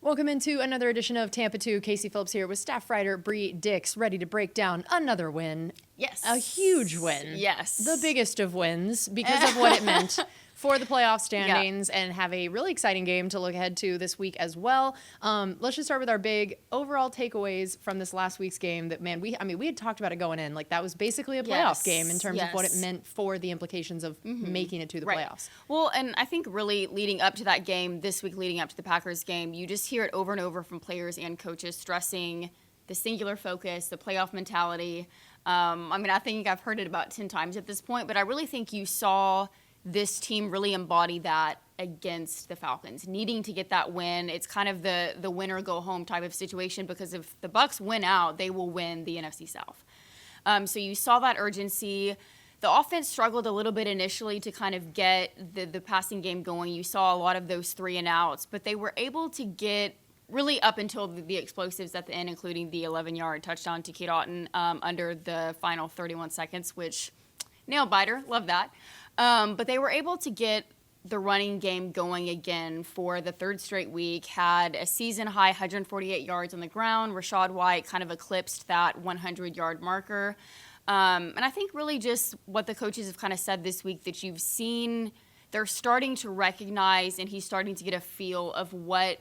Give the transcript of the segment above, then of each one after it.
Welcome into another edition of Tampa 2. Casey Phillips here with staff writer Brianna Dix, ready to break down another win. Yes. A huge win. Yes. The biggest of wins because of what it meant for the playoff standings and have a really exciting game to look ahead to this week as well. Let's just start with our big overall takeaways from this last week's game that, man, we had talked about it going in. Like, that was basically a playoff game in terms of what it meant for the implications of making it to the playoffs. Well, and I think really leading up to that game, this week leading up to the Packers game, you just hear it over and over from players and coaches stressing the singular focus, the playoff mentality. I think I've heard it about 10 times at this point, but I really think you saw this team really embody that against the Falcons, needing to get that win. It's kind of the win or go home type of situation, because if the Bucs win out, they will win the NFC South. So you saw that urgency. The offense struggled a little bit initially to kind of get the passing game going. You saw a lot of those 3-and-outs, but they were able to get really up until the explosives at the end, including the 11-yard touchdown to Kate Otten under the final 31 seconds, which nail biter, love that. But they were able to get the running game going again for the third straight week, had a season-high 148 yards on the ground. Rachaad Whites kind of eclipsed that 100-yard marker. And I think really just what the coaches have kind of said this week, that you've seen they're starting to recognize, and he's starting to get a feel of what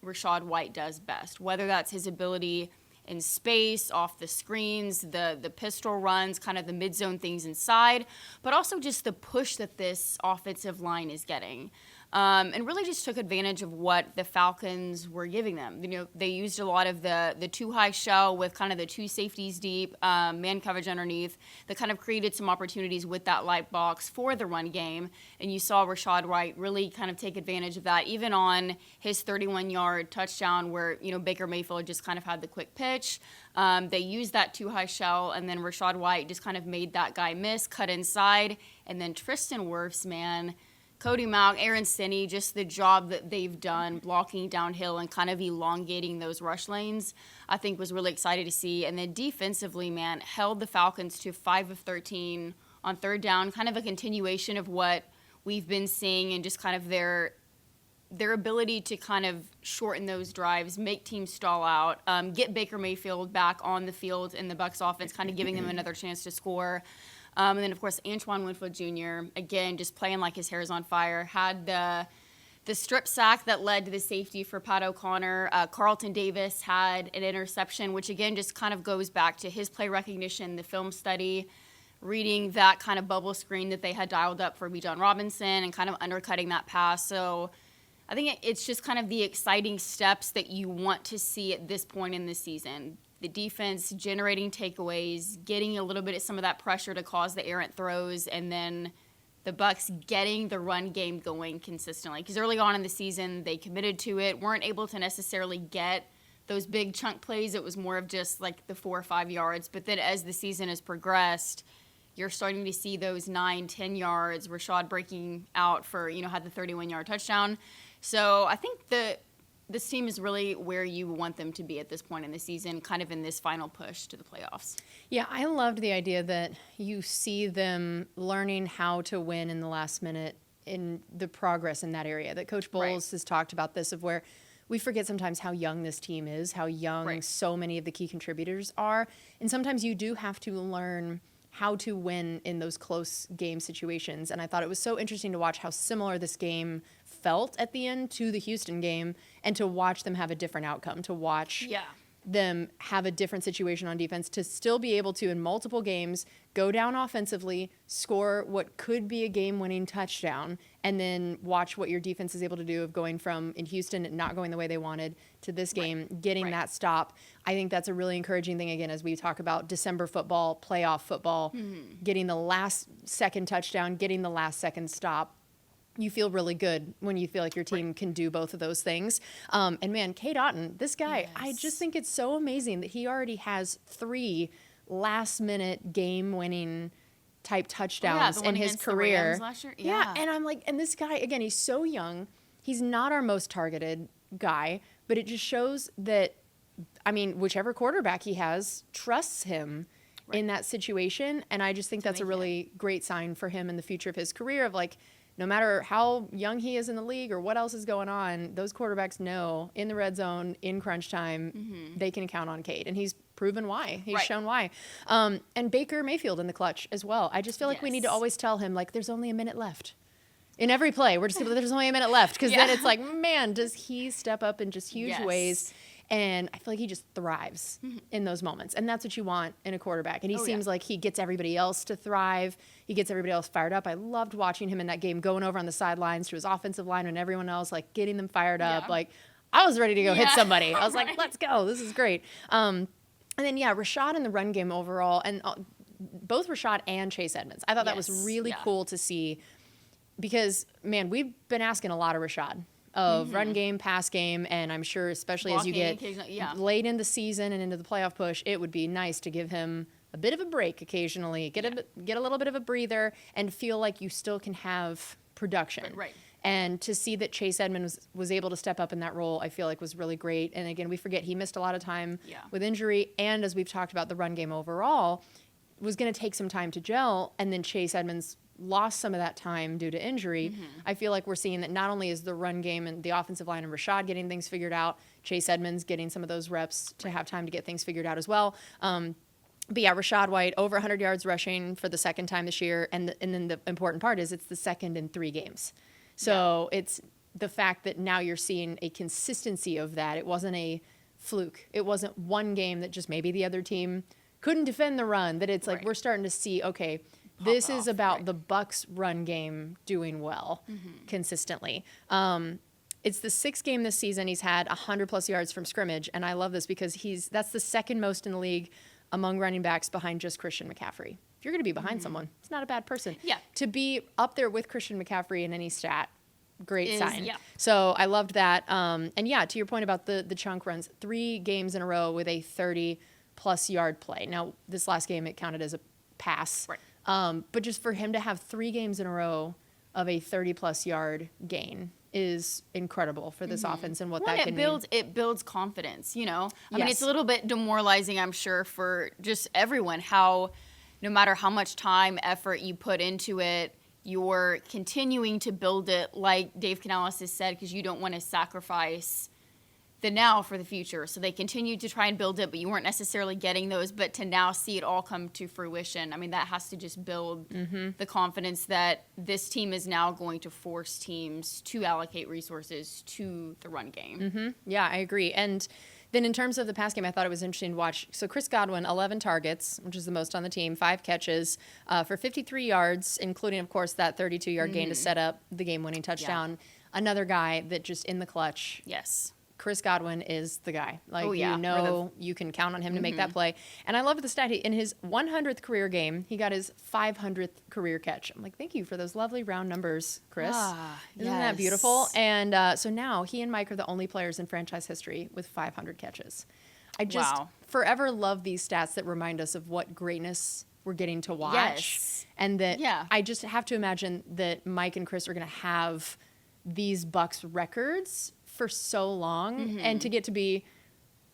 Rachaad Whites does best, whether that's his ability in space, off the screens, the pistol runs, kind of the mid-zone things inside, but also just the push that this offensive line is getting. And really just took advantage of what the Falcons were giving them. You know, they used a lot of the two-high shell with kind of the two safeties deep, man coverage underneath, that kind of created some opportunities with that light box for the run game. And you saw Rachaad Whites really kind of take advantage of that, even on his 31-yard touchdown where, you know, Baker Mayfield just kind of had the quick pitch. They used that two-high shell, and then Rachaad Whites just kind of made that guy miss, cut inside. And then Tristan Wirfs, man, Cody Mauch, Aaron Sinney, just the job that they've done blocking downhill and kind of elongating those rush lanes, I think was really exciting to see. And then defensively, man, held the Falcons to 5 of 13 on third down, kind of a continuation of what we've been seeing, and just kind of their ability to kind of shorten those drives, make teams stall out, get Baker Mayfield back on the field in the Bucs offense, kind of giving them another chance to score. And then, of course, Antoine Winfield Jr., again, just playing like his hair is on fire, had the strip sack that led to the safety for Pat O'Connor. Carlton Davis had an interception, which, again, just kind of goes back to his play recognition, the film study, reading that kind of bubble screen that they had dialed up for Bijan Robinson and kind of undercutting that pass. So I think it's just kind of the exciting steps that you want to see at this point in the season. The defense generating takeaways, getting a little bit of some of that pressure to cause the errant throws, and then the Bucs getting the run game going consistently. Because early on in the season, they committed to it, weren't able to necessarily get those big chunk plays. It was more of just like the 4 or 5 yards. But then as the season has progressed, you're starting to see those 9, 10 yards. Rachaad breaking out for, had the 31-yard touchdown. So I think this team is really where you want them to be at this point in the season, kind of in this final push to the playoffs. Yeah, I loved the idea that you see them learning how to win in the last minute, in the progress in that area. That Coach Bowles has talked about this, of where we forget sometimes how young this team is, how young so many of the key contributors are. And sometimes you do have to learn how to win in those close game situations. And I thought it was so interesting to watch how similar this game felt at the end to the Houston game, and to watch them have a different outcome, to watch them have a different situation on defense, to still be able to, in multiple games, go down offensively, score what could be a game-winning touchdown, and then watch what your defense is able to do of going from, in Houston, not going the way they wanted, to this game, getting that stop. I think that's a really encouraging thing, again, as we talk about December football, playoff football, getting the last second touchdown, getting the last second stop. You feel really good when you feel like your team can do both of those things. And man, Kate Otten, this guy, I just think it's so amazing that he already has 3 last-minute game-winning type touchdowns in his career. Last year. Yeah, and I'm like, and this guy, again, he's so young. He's not our most targeted guy, but it just shows that, whichever quarterback he has trusts him in that situation. And I just think that's a really great sign for him in the future of his career, of like, no matter how young he is in the league or what else is going on, those quarterbacks know in the red zone, in crunch time, they can count on Cade. And he's proven why. He's shown why. And Baker Mayfield in the clutch as well. I just feel like we need to always tell him, like, there's only a minute left. In every play, we're just going to, there's only a minute left. Because then it's like, man, does he step up in just huge ways. And I feel like he just thrives in those moments. And that's what you want in a quarterback. And he seems like he gets everybody else to thrive. He gets everybody else fired up. I loved watching him in that game, going over on the sidelines to his offensive line and everyone else, like getting them fired up. Like, I was ready to go hit somebody. I was like, let's go. This is great. And then, Rachaad in the run game overall, and both Rachaad and Chase Edmonds. I thought that was really cool to see because, man, we've been asking a lot of Rachaad. Of run game, pass game, and I'm sure especially as you get late in the season and into the playoff push, it would be nice to give him a bit of a break occasionally, get a little bit of a breather, and feel like you still can have production. Right. And to see that Chase Edmonds was able to step up in that role, I feel like was really great. And again, we forget he missed a lot of time with injury, and as we've talked about, the run game overall was going to take some time to gel, and then Chase Edmonds lost some of that time due to injury. I feel like we're seeing that not only is the run game and the offensive line and Rachaad getting things figured out, Chase Edmonds getting some of those reps to have time to get things figured out as well. But Rachaad White, over 100 yards rushing for the second time this year. And then the important part is it's the second in 3 games. So it's the fact that now you're seeing a consistency of that. It wasn't a fluke. It wasn't one game that just maybe the other team couldn't defend the run. That it's like we're starting to see, okay, this is about the Bucs run game doing well consistently. It's the 6th game this season he's had 100+ yards from scrimmage, and I love this because that's the second most in the league among running backs behind just Christian McCaffrey. If you're going to be behind someone, it's not a bad person. To be up there with Christian McCaffrey in any stat, great sign. So I loved that. And to your point about the chunk runs, 3 games in a row with a 30+ yard play. Now, this last game, it counted as a pass. But just for him to have 3 games in a row of a 30+ yard gain is incredible for this offense and what that can mean. It builds confidence, I mean, it's a little bit demoralizing, I'm sure, for just everyone, how no matter how much time, effort you put into it, you're continuing to build it, like Dave Canales has said, because you don't want to sacrifice the now for the future. So they continued to try and build it, but you weren't necessarily getting those. But to now see it all come to fruition, I mean, that has to just build the confidence that this team is now going to force teams to allocate resources to the run game. Yeah, I agree. And then in terms of the pass game, I thought it was interesting to watch. So Chris Godwin, 11 targets, which is the most on the team, 5 catches for 53 yards, including, of course, that 32-yard gain to set up the game-winning touchdown. Another guy that just in the clutch. Chris Godwin is the guy. Like, you can count on him to make that play. And I love the stat. In his 100th career game, he got his 500th career catch. I'm like, thank you for those lovely round numbers, Chris. Isn't that beautiful? And so now he and Mike are the only players in franchise history with 500 catches. I just forever love these stats that remind us of what greatness we're getting to watch. And that I just have to imagine that Mike and Chris are going to have these Bucs records for so long, and to get to be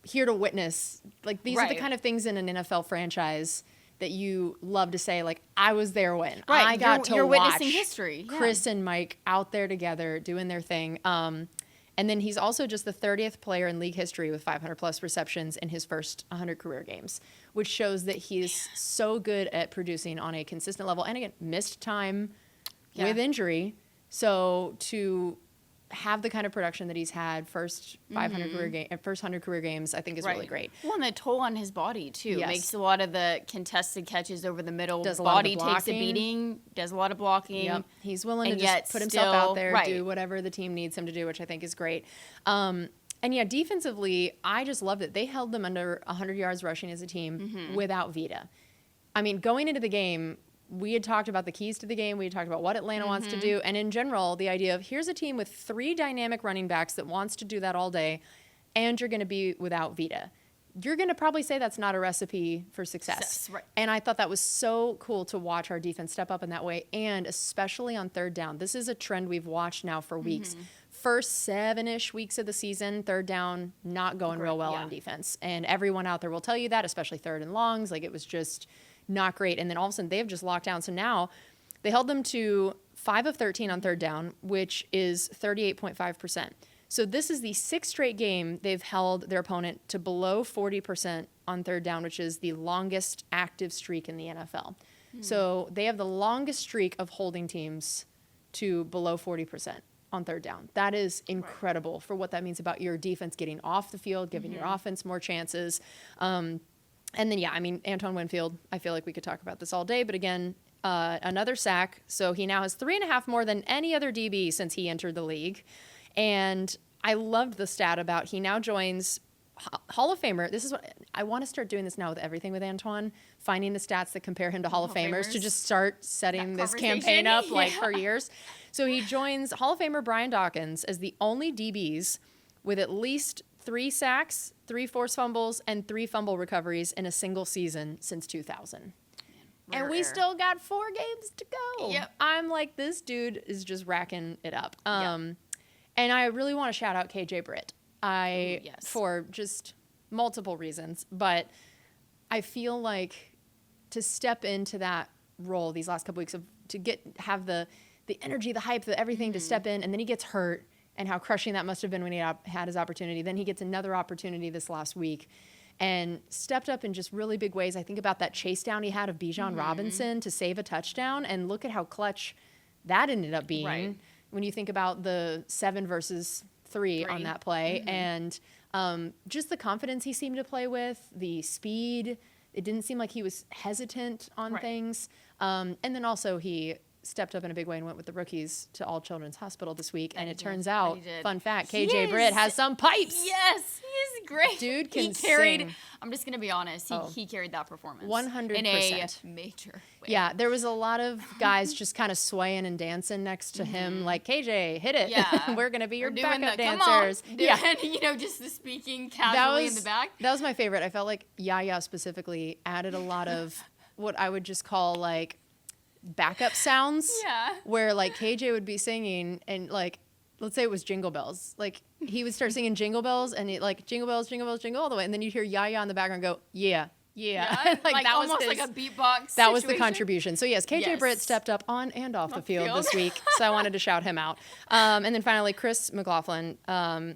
here to witness, like, these are the kind of things in an NFL franchise that you love to say, like, I was there when I got to watch witnessing history. Chris and Mike out there together doing their thing. And then he's also just the 30th player in league history with 500+ receptions in his first 100 career games, which shows that he's so good at producing on a consistent level. And again, missed time with injury. So to have the kind of production that he's had first 100 career games, I think is really great. Well, and the toll on his body too. Makes a lot of the contested catches over the middle. Does body takes a beating. Does a lot of blocking. He's willing to just put himself out there, do whatever the team needs him to do, which I think is great. And defensively, I just loved it. They held them under 100 yards rushing as a team without Vita. I mean, going into the game, we had talked about the keys to the game. We had talked about what Atlanta wants to do. And in general, the idea of here's a team with 3 dynamic running backs that wants to do that all day, and you're going to be without Vita. You're going to probably say that's not a recipe for success. And I thought that was so cool to watch our defense step up in that way, and especially on third down. This is a trend we've watched now for weeks. First 7-ish weeks of the season, third down, not going real well on defense. And everyone out there will tell you that, especially third and longs. Like, it was just not great. And then all of a sudden, they have just locked down. So now they held them to 5 of 13 on third down, which is 38.5%. So this is the 6th straight game they've held their opponent to below 40% on third down, which is the longest active streak in the NFL. So they have the longest streak of holding teams to below 40% on third down. That is incredible for what that means about your defense getting off the field, giving your offense more chances. And then, yeah, I mean, Antoine Winfield, I feel like we could talk about this all day, but again, another sack. So he now has 3.5 more than any other DB since he entered the league. And I loved the stat about he now joins Hall of Famer. This is what I want to start doing this now with everything with Antoine, finding the stats that compare him to Hall of Famers to just start setting this campaign up like for years. So he joins Hall of Famer Brian Dawkins as the only DBs with at least 3 sacks, 3 forced fumbles, and 3 fumble recoveries in a single season since 2000. And we still got 4 games to go. Yep. I'm like, this dude is just racking it up. And I really want to shout out KJ Britt. For just multiple reasons, but I feel like to step into that role these last couple weeks have the energy, the hype, the everything to step in, and then he gets hurt, and how crushing that must have been when he had his opportunity. Then he gets another opportunity this last week and stepped up in just really big ways. I think about that chase down he had of Bijan Robinson to save a touchdown, and look at how clutch that ended up being when you think about the 7 versus 3 on that play. And just the confidence he seemed to play with, the speed. It didn't seem like he was hesitant on things. And then also he stepped up in a big way and went with the rookies to All Children's Hospital this week. And it turns out, fun fact, KJ Britt has some pipes. Yes, he is great. Dude can sing. sing. I'm just going to be honest. He carried that performance. 100%. In a major way. Yeah, there was a lot of guys just kind of swaying and dancing next to him, like, KJ, hit it. Yeah. We're going to be your backup dancers. Just the speaking casually in the back. That was my favorite. I felt like Yaya specifically added a lot of what I would just call, like, backup sounds. Where, like, KJ would be singing and, like, let's say it was Jingle Bells. Like, he would start singing Jingle Bells, and it, like, Jingle Bells, Jingle Bells, Jingle all the way. And then you'd hear Yaya in the background go, yeah. like that almost was like a beatbox That was the contribution. So, yes, KJ Britt stepped up on and off the field this week. So I wanted to shout him out. And then finally, Chase McLaughlin. I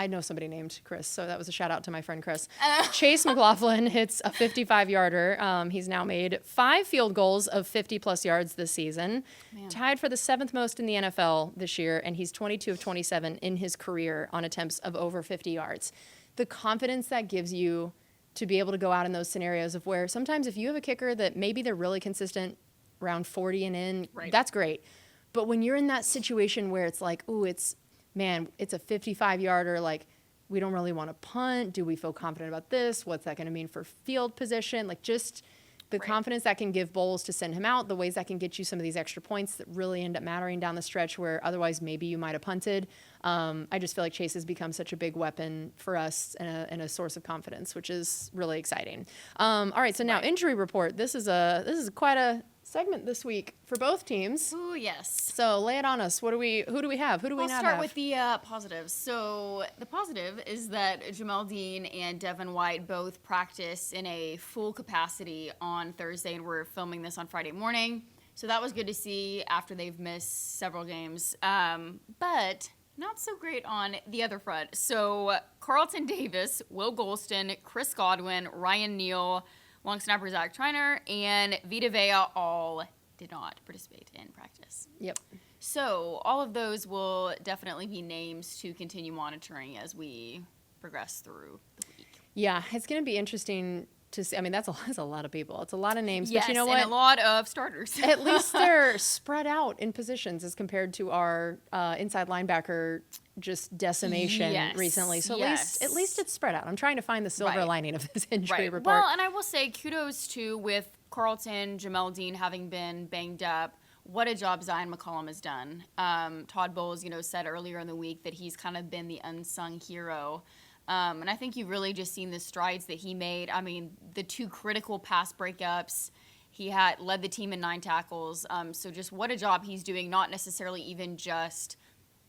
know somebody named Chris, so that was a shout out to my friend Chris. Chase McLaughlin hits a 55-yarder. He's now made 5 field goals of 50-plus yards this season, tied for the 7th most in the NFL this year, and he's 22 of 27 in his career on attempts of over 50 yards. The confidence that gives you to be able to go out in those scenarios of where sometimes if you have a kicker that maybe they're really consistent around 40 and in, that's great. But when you're in that situation where it's like, ooh, it's a 55-yarder, like, we don't really want to punt. Do we feel confident about this? What's that going to mean for field position? Like, just the confidence that can give Bowles to send him out, the ways that can get you some of these extra points that really end up mattering down the stretch where otherwise maybe you might have punted. I just feel like Chase has become such a big weapon for us and a source of confidence, which is really exciting. All right, so now injury report. This is quite a segment this week for both teams. Ooh, yes. So lay it on us. Who do we have? Who do we not have? I'll start with the positives. So the positive is that Jamel Dean and Devin White both practice in a full capacity on Thursday, and we're filming this on Friday morning. So that was good to see after they've missed several games. But not so great on the other front. So Carlton Davis, Will Golston, Chris Godwin, Ryan Neal, long snapper Zach Triner, and Vita Vea all did not participate in practice. Yep. So all of those will definitely be names to continue monitoring as we progress through the week. Yeah, it's going to be interesting to see. I mean, that's a lot of people. It's a lot of names. Yes, but you know what? And a lot of starters. At least they're spread out in positions as compared to our inside linebacker just decimation recently. So at least it's spread out. I'm trying to find the silver lining of this injury report. Well, and I will say kudos to with Carlton, Jamel Dean having been banged up. What a job Zion McCollum has done. Todd Bowles, said earlier in the week that he's kind of been the unsung hero. And I think you've really just seen the strides that he made. I mean, the 2 critical pass breakups. He had led the team in 9 tackles. So just what a job he's doing, not necessarily even just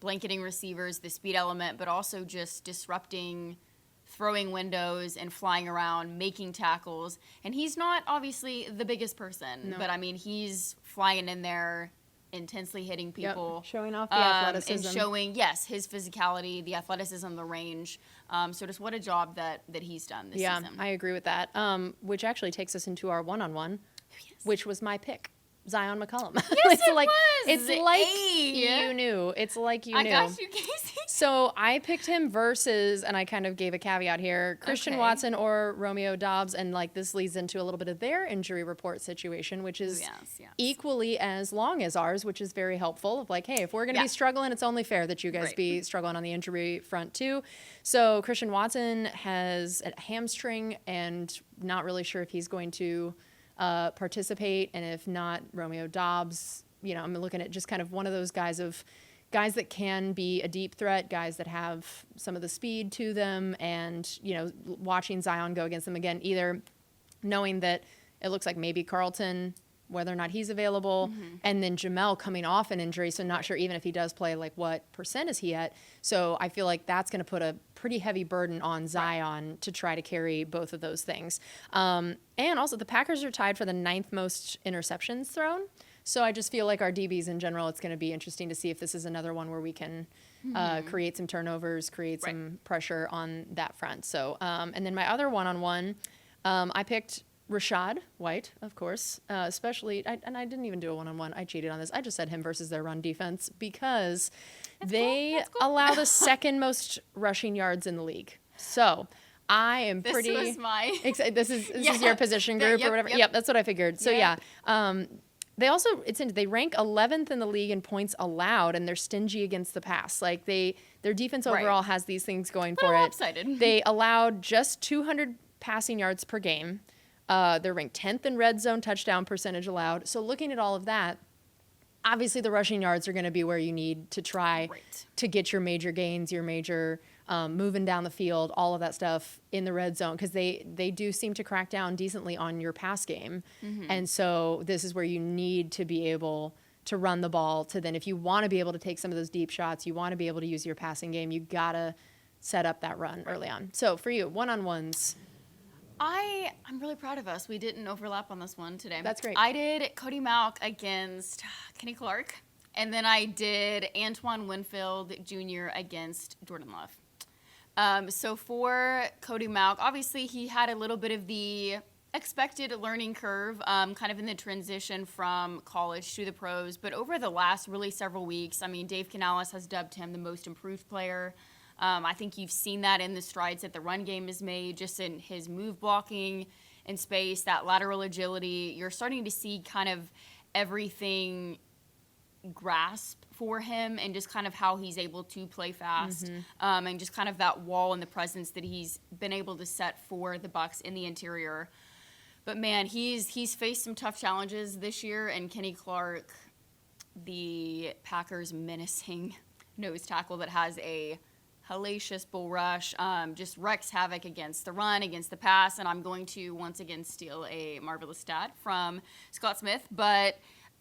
blanketing receivers, the speed element, but also just disrupting throwing windows and flying around, making tackles. And he's not obviously the biggest person, but I mean, he's flying in there, intensely hitting Yep. people. Showing off the athleticism. And showing, yes, his physicality, the athleticism, the range. So just what a job that he's done this season. I agree with that. Which actually takes us into our one-on-one, which was my pick. Zion McCollum. Yes, it was. It's like Hey. you knew. It's like you I knew. got you, Casey. So I picked him versus, and I kind of gave a caveat here, Christian Okay. Watson or Romeo Doubs, and like this leads into a little bit of their injury report situation, which is Yes. equally as long as ours, which is very helpful. Of like, hey, if we're going to Yeah. be struggling, it's only fair that you guys Right. be struggling on the injury front too. So Christian Watson has a hamstring, and not really sure if he's going to participate, and if not, Romeo Doubs. You know, I'm looking at just kind of one of those guys that can be a deep threat, guys that have some of the speed to them, and, you know, watching Zion go against them again, either knowing that it looks like maybe Carlton, whether or not he's available, and then Jamel coming off an injury, so not sure even if he does play, like what percent is he at. So I feel like that's going to put a pretty heavy burden on Zion to try to carry both of those things. And also the Packers are tied for the 9th most interceptions thrown. So I just feel like our DBs in general, it's going to be interesting to see if this is another one where we can create some turnovers, create some pressure on that front. So, and then my other one-on-one, I picked Rachaad White, of course, especially, and I didn't even do a one-on-one. I cheated on this. I just said him versus their run defense because they allow the 2nd most rushing yards in the league. So I am pretty. This was my. This is your position group or whatever. Yep, that's what I figured. So yeah. They also, they rank 11th in the league in points allowed, and they're stingy against the pass. Like their defense overall has these things going for it. Lopsided. They allowed just 200 passing yards per game. They're ranked 10th in red zone touchdown percentage allowed. So looking at all of that, obviously the rushing yards are going to be where you need to try to get your major gains, your major moving down the field, all of that stuff in the red zone, because they do seem to crack down decently on your pass game. And so this is where you need to be able to run the ball to then, if you want to be able to take some of those deep shots, you want to be able to use your passing game, you got to set up that run early on. So for you, one-on-ones. I'm really proud of us. We didn't overlap on this one today. That's great. I did Cody Mauch against Kenny Clark, and then I did Antoine Winfield Jr. against Jordan Love. So for Cody Mauch, obviously he had a little bit of the expected learning curve, kind of in the transition from college to the pros. But over the last really several weeks, I mean, Dave Canales has dubbed him the most improved player. I think you've seen that in the strides that the run game has made, just in his move blocking in space, that lateral agility. You're starting to see kind of everything grasp for him, and just kind of how he's able to play fast, and just kind of that wall and the presence that he's been able to set for the Bucs in the interior. But man, he's faced some tough challenges this year, and Kenny Clark, the Packers' menacing nose tackle that has a hellacious bull rush, just wreaks havoc against the run, against the pass, and I'm going to once again steal a marvelous stat from Scott Smith, but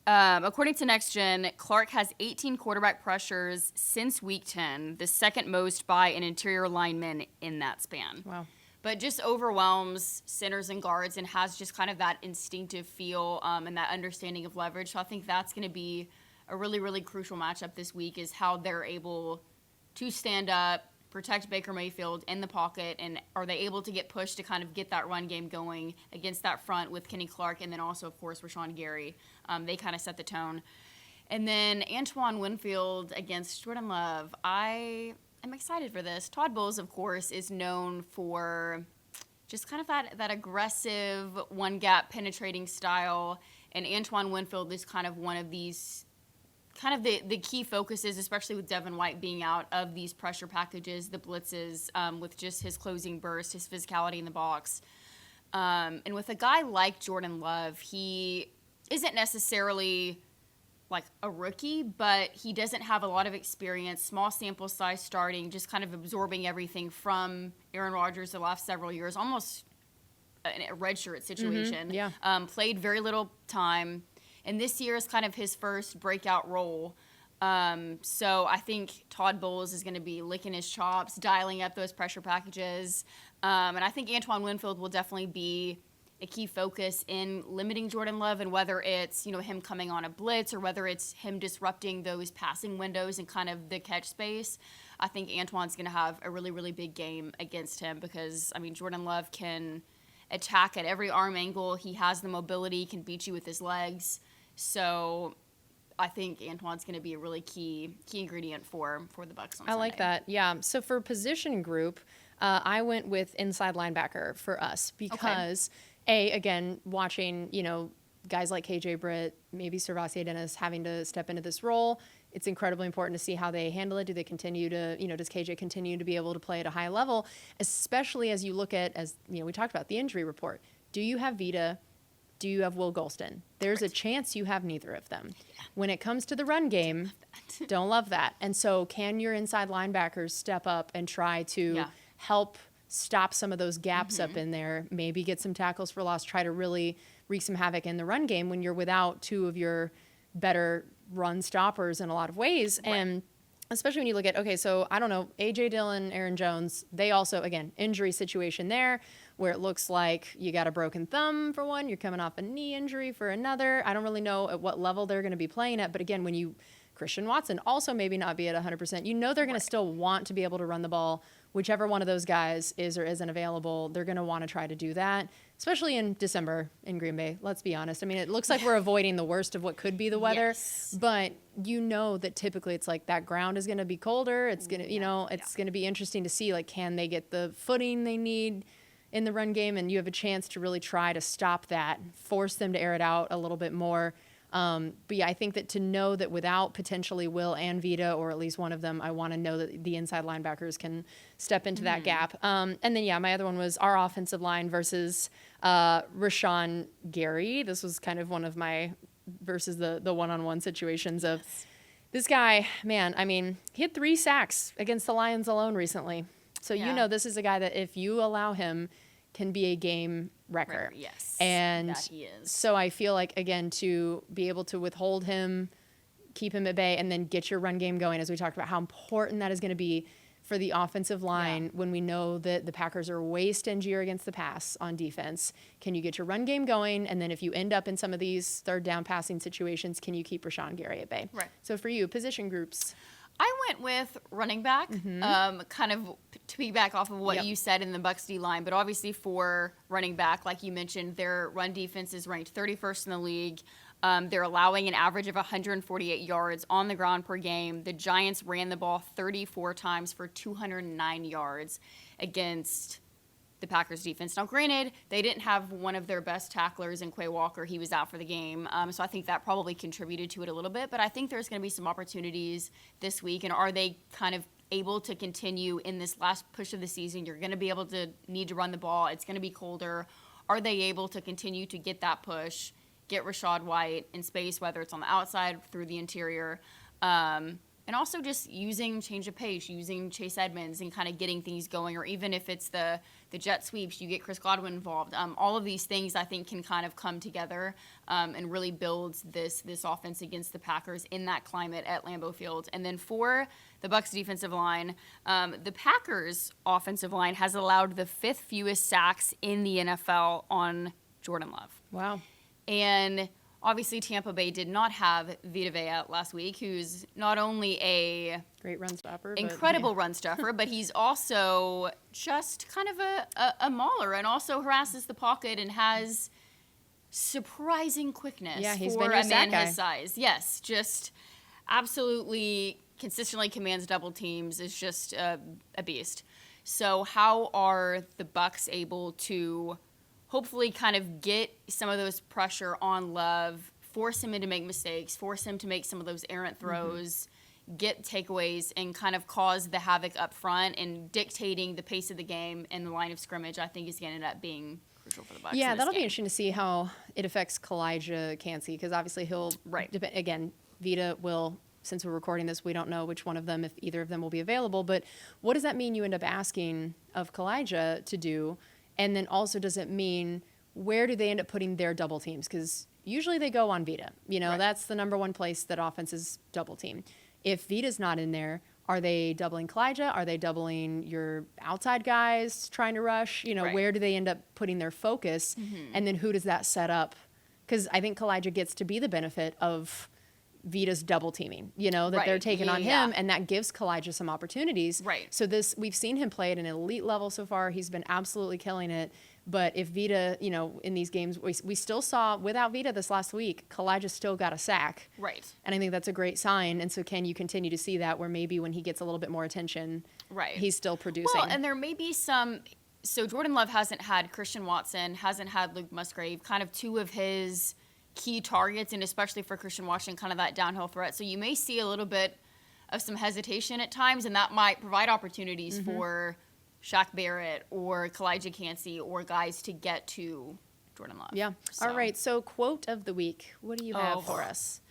according to Next Gen, Clark has 18 quarterback pressures since Week 10, the 2nd most by an interior lineman in that span. Wow. But just overwhelms centers and guards, and has just kind of that instinctive feel and that understanding of leverage. So I think that's going to be a really, really crucial matchup this week, is how they're able to stand up, protect Baker Mayfield in the pocket, and are they able to get pushed to kind of get that run game going against that front with Kenny Clark, and then also, of course, Rashawn Gary. They kind of set the tone. And then Antoine Winfield against Jordan Love. I am excited for this. Todd Bowles, of course, is known for just kind of that aggressive one-gap penetrating style, and Antoine Winfield is kind of one of these kind of the key focuses, especially with Devin White being out, of these pressure packages, the blitzes, with just his closing burst, his physicality in the box. And with a guy like Jordan Love, he isn't necessarily like a rookie, but he doesn't have a lot of experience, small sample size starting, just kind of absorbing everything from Aaron Rodgers the last several years, almost a redshirt situation. Played very little time. And this year is kind of his first breakout role. So I think Todd Bowles is going to be licking his chops, dialing up those pressure packages. And I think Antoine Winfield will definitely be a key focus in limiting Jordan Love, and whether it's, him coming on a blitz or whether it's him disrupting those passing windows and kind of the catch space, I think Antoine's going to have a really, really big game against him because, Jordan Love can attack at every arm angle. He has the mobility, can beat you with his legs. So I think Antoine's going to be a really key ingredient for the Bucs on Sunday. I like that. Yeah. So for position group, I went with inside linebacker for us because, again, watching, guys like KJ Britt, maybe Servassier Dennis having to step into this role, it's incredibly important to see how they handle it. Do they continue to, does KJ continue to be able to play at a high level, especially as you look at, we talked about the injury report. Do you have Vita? Do you have Will Golston? There's a chance you have neither of them. Yeah. When it comes to the run game, don't love that. And so can your inside linebackers step up and try to help stop some of those gaps up in there, maybe get some tackles for loss, try to really wreak some havoc in the run game when you're without two of your better run stoppers in a lot of ways. Right. And especially when you look at, so I don't know, A.J. Dillon, Aaron Jones, they also, again, injury situation there where it looks like you got a broken thumb for one, you're coming off a knee injury for another. I don't really know at what level they're going to be playing at, but again, Christian Watson also maybe not be at 100%. They're going to still want to be able to run the ball. Whichever one of those guys is or isn't available, they're going to want to try to do that, especially in December in Green Bay. Let's be honest. It looks like we're avoiding the worst of what could be the weather, but that typically it's like that ground is going to be colder. It's going to, it's going to be interesting to see, can they get the footing they need in the run game? And you have a chance to really try to stop that, force them to air it out a little bit more. But yeah, I think that to know that without potentially Will and Vita, or at least one of them, I want to know that the inside linebackers can step into that gap. And then, my other one was our offensive line versus Rashawn Gary. This was kind of one of my versus the one-on-one situations of this guy, man, he had 3 sacks against the Lions alone recently. So, this is a guy that if you allow him can be a game wrecker. Yes, and that he is. So I feel like, again, to be able to withhold him, keep him at bay, and then get your run game going, as we talked about, how important that is going to be for the offensive line when we know that the Packers are way stingier against the pass on defense. Can you get your run game going? And then if you end up in some of these third down passing situations, can you keep Rashawn Gary at bay? Right. So for you, position groups. I went with running back, kind of to piggyback off of what you said in the Bucs D line, but obviously for running back, like you mentioned, their run defense is ranked 31st in the league. They're allowing an average of 148 yards on the ground per game. The Giants ran the ball 34 times for 209 yards against the Packers defense. Now, granted, they didn't have one of their best tacklers in Quay Walker. He was out for the game. So I think that probably contributed to it a little bit. But I think there's going to be some opportunities this week. And are they kind of able to continue in this last push of the season? You're going to be able to need to run the ball. It's going to be colder. Are they able to continue to get that push, get Rachaad White in space, whether it's on the outside, through the interior? And also just using change of pace, using Chase Edmonds and kind of getting things going, or even if it's the jet sweeps, you get Chris Godwin involved. All of these things I think can kind of come together and really build this offense against the Packers in that climate at Lambeau Field. And then for the Bucs defensive line, the Packers offensive line has allowed the 5th fewest sacks in the NFL on Jordan Love. Wow. And obviously, Tampa Bay did not have Vita Vea last week, who's not only a great run stopper, incredible run stuffer, but he's also just kind of a mauler and also harasses the pocket and has surprising quickness he's for been your a man guy. his size. Yes, just absolutely consistently commands double teams, is just a beast. So how are the Bucs able to hopefully kind of get some of those pressure on Love, force him to make mistakes, force him to make some of those errant throws, get takeaways, and kind of cause the havoc up front and dictating the pace of the game and the line of scrimmage, I think is going to end up being crucial for the Bucs. Yeah, that'll be interesting to see how it affects Calijah Cansey, because obviously he'll, again, Vita will, since we're recording this, we don't know which one of them, if either of them will be available, but what does that mean you end up asking of Calijah to do? And then also, does it mean where do they end up putting their double teams? Because usually they go on Vita. That's the number one place that offenses double team. If Vita's not in there, Are they doubling Calijah? Are they doubling your outside guys trying to rush? Right. Where do they end up putting their focus? And then who does that set up? Because I think Calijah gets to be the benefit of Vita's double teaming, that Right. they're taking on Yeah. him, and that gives Calijah some opportunities. Right. So we've seen him play at an elite level so far. He's been absolutely killing it. But if Vita, in these games, we still saw without Vita this last week, Calijah still got a sack. Right. And I think that's a great sign. And so can you continue to see that where maybe when he gets a little bit more attention, Right. he's still producing? Well, and there may be some. So Jordan Love hasn't had Christian Watson, hasn't had Luke Musgrave, kind of two of his key targets, and especially for Christian Watson, kind of that downhill threat. So you may see a little bit of some hesitation at times, and that might provide opportunities for Shaq Barrett or Calijah Kancey or guys to get to Jordan Love. Yeah. So, All right. So quote of the week. What do you have Oh. for us?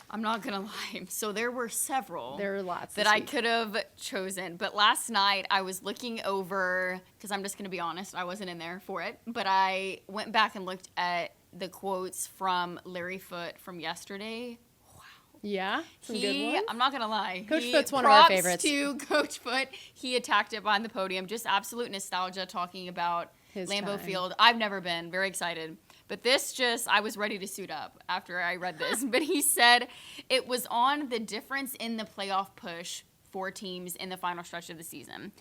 I'm not going to lie. So there were several. There are lots that this I week. could have chosen. But last night I was looking over, because I'm just going to be honest, I wasn't in there for it. But I went back and looked at the quotes from Larry Foote from yesterday. Yeah. Some good ones. I'm not going to lie. Coach Foote's one of our props favorites. to Coach Foote. He attacked it behind the podium. Just absolute nostalgia talking about His Lambeau time. Field. I've never been. Very excited. But I was ready to suit up after I read this. But he said it was on the difference in the playoff push for teams in the final stretch of the season.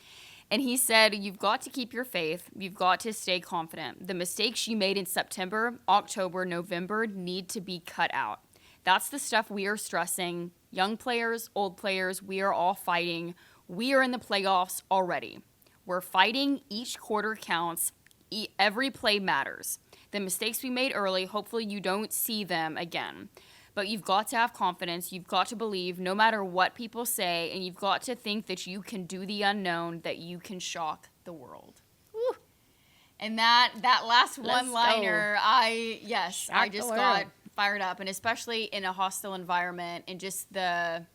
And he said, you've got to keep your faith. You've got to stay confident. The mistakes you made in September, October, November need to be cut out. That's the stuff we are stressing. Young players, old players, we are all fighting. We are in the playoffs already. We're fighting. Each quarter counts. Every play matters. The mistakes we made early, hopefully you don't see them again. But you've got to have confidence. You've got to believe no matter what people say, and you've got to think that you can do the unknown, that you can shock the world. Woo. And that last one-liner, I Shock just the got world. fired up, and especially in a hostile environment and just the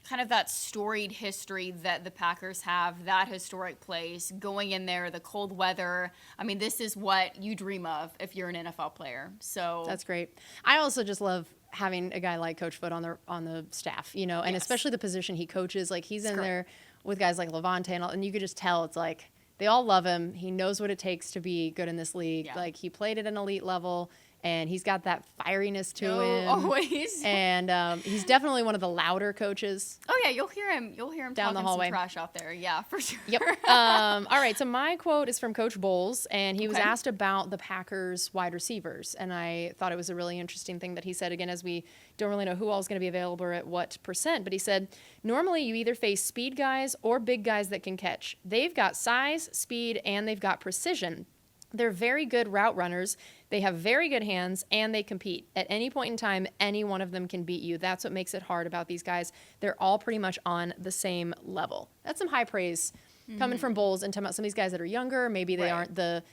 kind of that storied history that the Packers have, that historic place, going in there, the cold weather. I mean, this is what you dream of if you're an NFL player. So That's great. I also just love having a guy like Coach Foote on the staff, and Yes. especially the position he coaches. Like he's in Correct. there with guys like Levante and you could just tell it's like they all love him. He knows what it takes to be good in this league. Yeah. Like he played at an elite level. And he's got that fieriness to him. always. And he's definitely one of the louder coaches. Oh yeah, you'll hear him Down the talking hallway. some trash out there. Yeah, for sure. Yep. All right. So my quote is from Coach Bowles, and he was Okay. asked about the Packers wide receivers. And I thought it was a really interesting thing that he said, again, as we don't really know who all is going to be available or at what percent. But he said, normally you either face speed guys or big guys that can catch. They've got size, speed, and they've got precision. They're very good route runners. They have very good hands, and they compete. At any point in time, any one of them can beat you. That's what makes it hard about these guys. They're all pretty much on the same level. That's some high praise coming from Bowles and talking about some of these guys that are younger. Maybe they Right. aren't the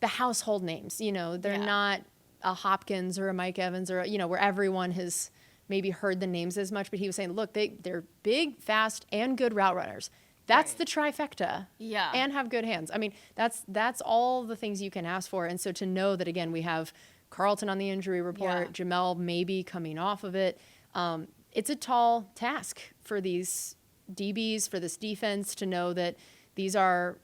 household names. They're Yeah. not a Hopkins or a Mike Evans or, where everyone has maybe heard the names as much. But he was saying, look, they're big, fast, and good route runners. That's Right. the trifecta. Yeah. And have good hands. I mean, that's all the things you can ask for. And so to know that, again, we have Carlton on the injury report, Yeah. Jamel maybe coming off of it. It's a tall task for these DBs, for this defense, to know that these are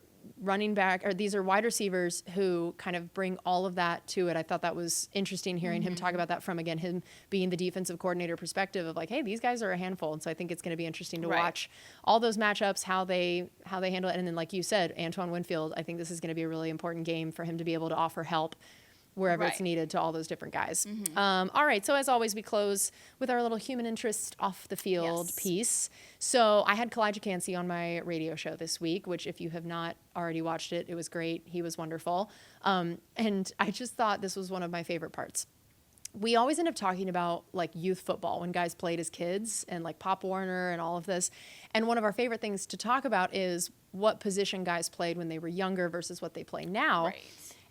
these are wide receivers who kind of bring all of that to it. I thought that was interesting hearing him talk about that from, again, him being the defensive coordinator perspective of like, hey, these guys are a handful. And so I think it's going to be interesting to Right. watch all those matchups, how they handle it. And then, like you said, Antoine Winfield, I think this is going to be a really important game for him to be able to offer help wherever it's Right. needed to all those different guys. All right. So as always, we close with our little human interest off the field Yes. piece. So I had Calijah Kancey on my radio show this week, which if you have not already watched it, it was great. He was wonderful. And I just thought this was one of my favorite parts. We always end up talking about like youth football when guys played as kids and like Pop Warner and all of this. And one of our favorite things to talk about is what position guys played when they were younger versus what they play now. Right.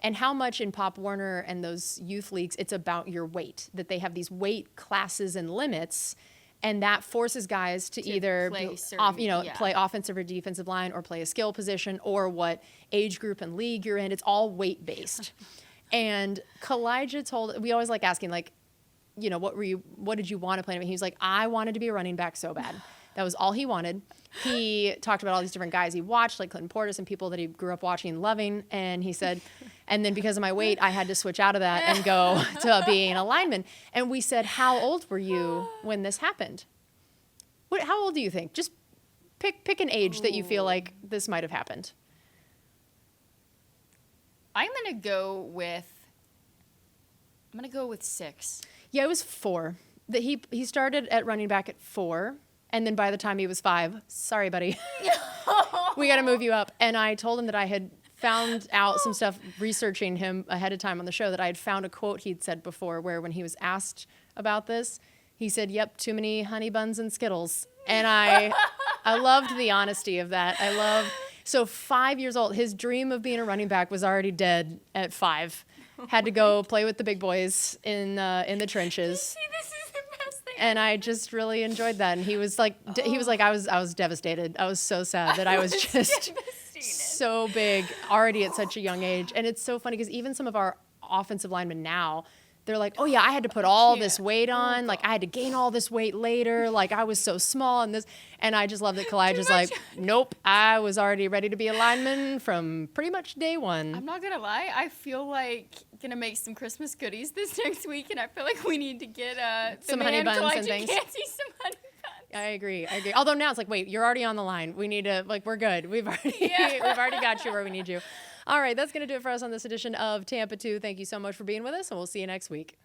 And how much in Pop Warner and those youth leagues, it's about your weight, that they have these weight classes and limits. And that forces guys to either play be certain- yeah. play offensive or defensive line or play a skill position or what age group and league you're in. It's all weight based. And Calijah we always like asking, like, what did you want to play? And he was like, I wanted to be a running back so bad. That was all he wanted. He talked about all these different guys he watched, like Clinton Portis and people that he grew up watching and loving. And he said, and then because of my weight, I had to switch out of that and go to being a lineman. And we said, how old were you when this happened? How old do you think? Just pick an age that you feel like this might have happened. I'm gonna go with 6. Yeah, it was 4. That he started at running back at 4, and then by the time he was 5, sorry, buddy, we got to move you up. And I told him that I had found out some stuff researching him ahead of time on the show, that I had found a quote he'd said before where when he was asked about this, he said, "Yep, too many honey buns and Skittles." And I loved the honesty of that. So 5 years old, his dream of being a running back was already dead at 5. Had to go play with the big boys in the trenches. See, this is the best thing. And I just really enjoyed that. And he was like, I was devastated. I was so sad that I was just so big already at such a young age. And it's so funny because even some of our offensive linemen now, they're like, oh yeah, I had to put all this weight on. Like I had to gain all this weight later. Like I was so small and I just love that Calijah's like, nope, I was already ready to be a lineman from pretty much day one. I'm not gonna lie, I feel like gonna make some Christmas goodies this next week, and I feel like we need to get some honey buns Calijah and things. Canty some honey buns. I agree. Although now it's like, wait, you're already on the line. We need to, we're good. We've already got you where we need you. All right, that's going to do it for us on this edition of Tampa 2. Thank you so much for being with us, and we'll see you next week.